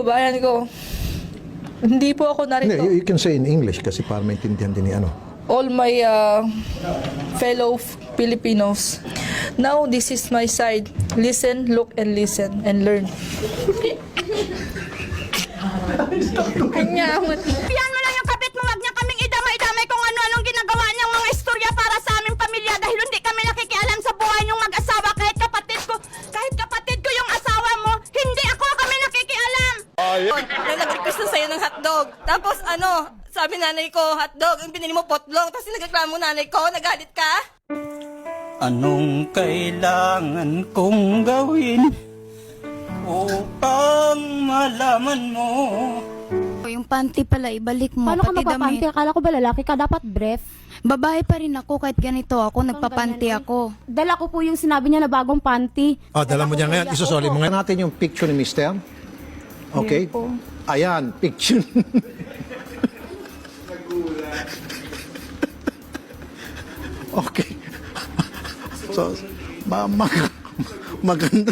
kababayan ko, hindi po ako narito. You can say in English kasi para maintindihan din ni ano. All my fellow Filipinos, now this is my side. Listen, look, and listen, and learn. Kanya, Piyan mo lang yung kapit mo, wag niya kaming idamay-damay kung ano-anong ginagawa niyang mga istorya para sa aming pamilya dahil hindi kami nakikialam sa buhay niyong mag-asawa kahit kapatid ko yung asawa mo, hindi kami nakikialam. May nag-request na sa'yo ng hotdog. Tapos sabi nanay ko, hotdog, yung pinili mo potlong. Tapos nagreklamo nanay ko, nagalit ka? Anong kailangan kong gawin upang malaman mo? Yung panty pala, ibalik mo. Paano ka pati magpapanty? damit. Akala ko ba lalaki ka? Dapat brief. Babae pa rin ako kahit ganito ako, nagpapanty ako. Dala ko po yung sinabi niya na bagong panty. Dala mo niya ngayon. Isusoli mo ngayon natin yung picture ni Mister. Okay? Yun po. Ayan, picture. Okay. So, maganda.